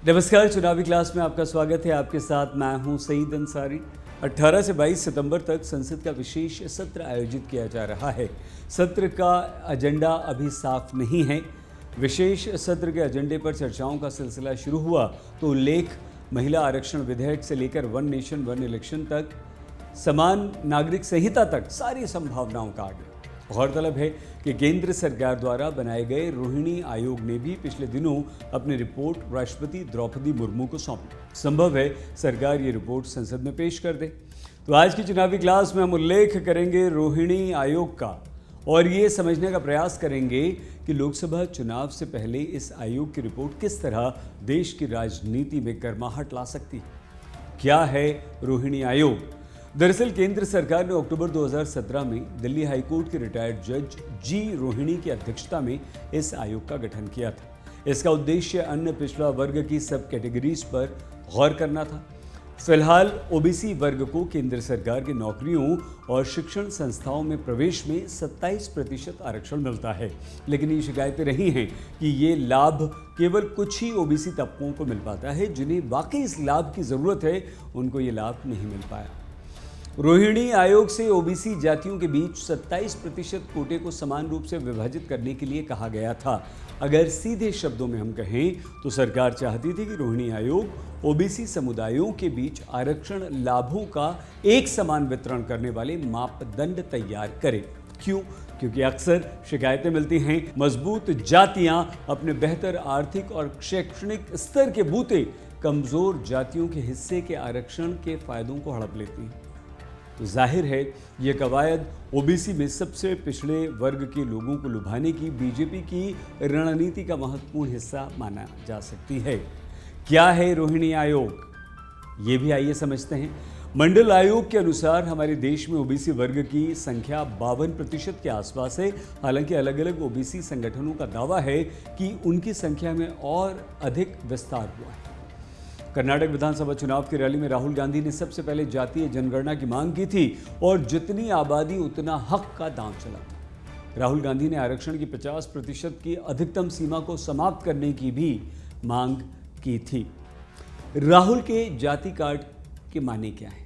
नमस्कार, चुनावी क्लास में आपका स्वागत है। आपके साथ मैं हूं सईद अंसारी। 18 से 22 सितंबर तक संसद का विशेष सत्र आयोजित किया जा रहा है। सत्र का एजेंडा अभी साफ नहीं है। विशेष सत्र के एजेंडे पर चर्चाओं का सिलसिला शुरू हुआ तो उल्लेख महिला आरक्षण विधेयक से लेकर वन नेशन वन इलेक्शन तक, समान नागरिक संहिता तक सारी संभावनाओं का आगे। गौरतलब है कि केंद्र सरकार द्वारा बनाए गए रोहिणी आयोग ने भी पिछले दिनों अपनी रिपोर्ट राष्ट्रपति द्रौपदी मुर्मू को सौंपी। संभव है सरकार ये रिपोर्ट संसद में पेश कर दे। तो आज की चुनावी क्लास में हम उल्लेख करेंगे रोहिणी आयोग का और ये समझने का प्रयास करेंगे कि लोकसभा चुनाव से पहले इस आयोग की रिपोर्ट किस तरह देश की राजनीति में गर्माहट ला सकती है। क्या है रोहिणी आयोग? दरअसल केंद्र सरकार ने अक्टूबर 2017 में दिल्ली हाईकोर्ट के रिटायर्ड जज जी रोहिणी की अध्यक्षता में इस आयोग का गठन किया था। इसका उद्देश्य अन्य पिछड़ा वर्ग की सब कैटेगरीज पर गौर करना था। फिलहाल ओबीसी वर्ग को केंद्र सरकार की नौकरियों और शिक्षण संस्थाओं में प्रवेश में 27% आरक्षण मिलता है, लेकिन ये शिकायतें रही हैं कि ये लाभ केवल कुछ ही ओबीसी तबकों को मिल पाता है। जिन्हें वाकई इस लाभ की ज़रूरत है उनको ये लाभ नहीं मिल पाया। रोहिणी आयोग से ओबीसी जातियों के बीच 27% कोटे को समान रूप से विभाजित करने के लिए कहा गया था। अगर सीधे शब्दों में हम कहें तो सरकार चाहती थी कि रोहिणी आयोग ओबीसी समुदायों के बीच आरक्षण लाभों का एक समान वितरण करने वाले मापदंड तैयार करे। क्यों? क्योंकि अक्सर शिकायतें मिलती हैं मजबूत जातियां अपने बेहतर आर्थिक और शैक्षणिक स्तर के बूते कमजोर जातियों के हिस्से के आरक्षण के फायदों को हड़प लेती हैं। तो जाहिर है ये कवायद ओबीसी में सबसे पिछड़े वर्ग के लोगों को लुभाने की बीजेपी की रणनीति का महत्वपूर्ण हिस्सा माना जा सकती है। क्या है रोहिणी आयोग? ये भी आइए समझते हैं। मंडल आयोग के अनुसार हमारे देश में ओबीसी वर्ग की संख्या 52% के आसपास है। हालांकि अलग अलग ओबीसी संगठनों का दावा है कि उनकी संख्या में और अधिक विस्तार हुआ है। कर्नाटक विधानसभा चुनाव की रैली में राहुल गांधी ने सबसे पहले जातीय जनगणना की मांग की थी और जितनी आबादी उतना हक का दांव चला था। राहुल गांधी ने आरक्षण की 50% की अधिकतम सीमा को समाप्त करने की भी मांग की थी। राहुल के जाति कार्ड के माने क्या है?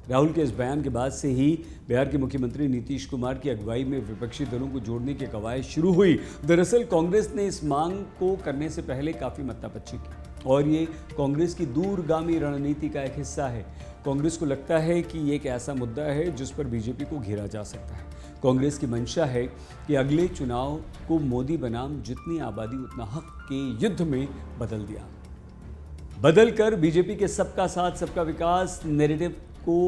राहुल के इस बयान के बाद से ही बिहार के मुख्यमंत्री नीतीश कुमार की अगुवाई में विपक्षी दलों को जोड़ने की कवायद शुरू हुई। दरअसल कांग्रेस ने इस मांग को करने से पहले काफ़ी मत्तापच्ची की और ये कांग्रेस की दूरगामी रणनीति का एक हिस्सा है। कांग्रेस को लगता है कि ये एक ऐसा मुद्दा है जिस पर बीजेपी को घेरा जा सकता है। कांग्रेस की मंशा है कि अगले चुनाव को मोदी बनाम जितनी आबादी उतना हक के युद्ध में बदल कर बीजेपी के सबका साथ सबका विकास नैरेटिव को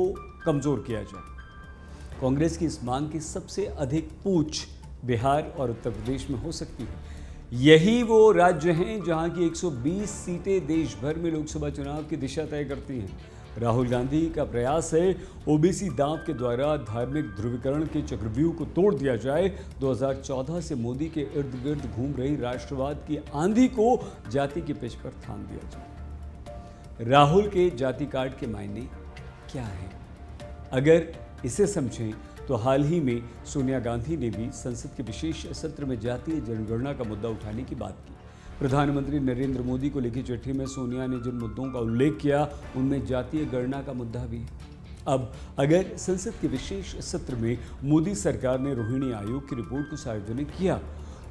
कमजोर किया जाए। कांग्रेस की इस मांग की सबसे अधिक पूछ बिहार और उत्तर प्रदेश में हो सकती है। यही वो राज्य हैं जहां की 120 सीटें देश भर में लोकसभा चुनाव की दिशा तय करती हैं। राहुल गांधी का प्रयास है ओबीसी दांव के द्वारा धार्मिक ध्रुवीकरण के चक्रव्यूह को तोड़ दिया जाए। 2014 से मोदी के इर्द गिर्द घूम रही राष्ट्रवाद की आंधी को जाति के पिच पर थाम दिया जाए। राहुल के जाति कार्ड के मायने क्या है? अगर इसे समझें तो हाल ही में सोनिया गांधी ने भी संसद के विशेष सत्र में जातीय जनगणना का मुद्दा उठाने की बात की। प्रधानमंत्री नरेंद्र मोदी को लिखी चिट्ठी में सोनिया ने जिन मुद्दों का उल्लेख किया उनमें जातीय गणना का मुद्दा भी है। अब अगर संसद के विशेष सत्र में मोदी सरकार ने रोहिणी आयोग की रिपोर्ट को सार्वजनिक किया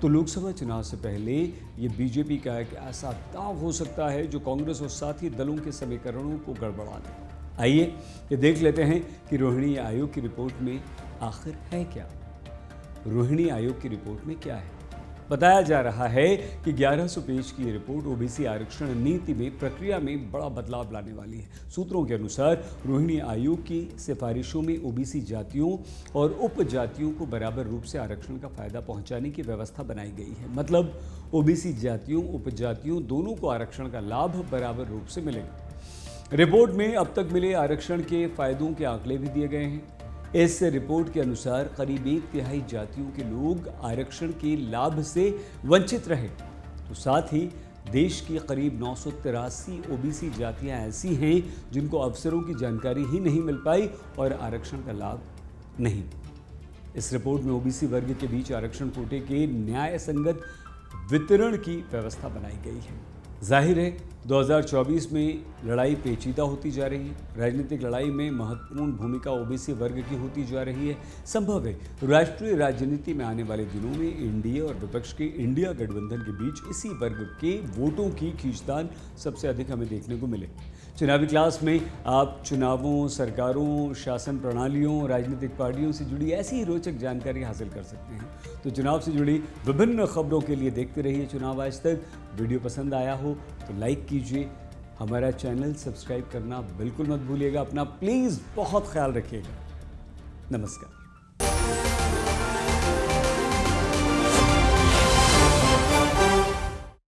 तो लोकसभा चुनाव से पहले ये बीजेपी का एक ऐसा दांव हो सकता है जो कांग्रेस और साथी दलों के समीकरणों को गड़बड़ा दे। आइए ये देख लेते हैं कि रोहिणी आयोग की रिपोर्ट में आखिर है क्या। रोहिणी आयोग की रिपोर्ट में क्या है? बताया जा रहा है कि 1100 पेज की ये रिपोर्ट ओबीसी आरक्षण नीति में प्रक्रिया में बड़ा बदलाव लाने वाली है। सूत्रों के अनुसार रोहिणी आयोग की सिफारिशों में ओबीसी जातियों और उपजातियों को बराबर रूप से आरक्षण का फायदा पहुंचाने की व्यवस्था बनाई गई है। मतलब ओबीसी जातियों उपजातियों दोनों को आरक्षण का लाभ बराबर रूप से मिलेगा। रिपोर्ट में अब तक मिले आरक्षण के फायदों के आंकड़े भी दिए गए हैं। इस रिपोर्ट के अनुसार करीब 1/3 जातियों के लोग आरक्षण के लाभ से वंचित रहे। तो साथ ही देश की करीब 983 ओबीसी जातियां ऐसी हैं जिनको अवसरों की जानकारी ही नहीं मिल पाई और आरक्षण का लाभ नहीं। इस रिपोर्ट में ओबीसी वर्ग के बीच आरक्षण कोटे के न्याय संगत वितरण की व्यवस्था बनाई गई है। जाहिर है 2024 में लड़ाई पेचीदा होती जा रही है। राजनीतिक लड़ाई में महत्वपूर्ण भूमिका ओबीसी वर्ग की होती जा रही है। संभव है राष्ट्रीय राजनीति में आने वाले दिनों में एनडीए और विपक्ष के इंडिया गठबंधन के बीच इसी वर्ग के वोटों की खींचतान सबसे अधिक हमें देखने को मिले। चुनावी क्लास में आप चुनावों, सरकारों, शासन प्रणालियों, राजनीतिक पार्टियों से जुड़ी ऐसी ही रोचक जानकारी हासिल कर सकते हैं। तो चुनाव से जुड़ी विभिन्न खबरों के लिए देखते रहिए चुनाव आज तक। वीडियो पसंद आया हो तो लाइक कीजिए, हमारा चैनल सब्सक्राइब करना बिल्कुल मत भूलिएगा। अपना प्लीज़ बहुत ख्याल रखिएगा। नमस्कार।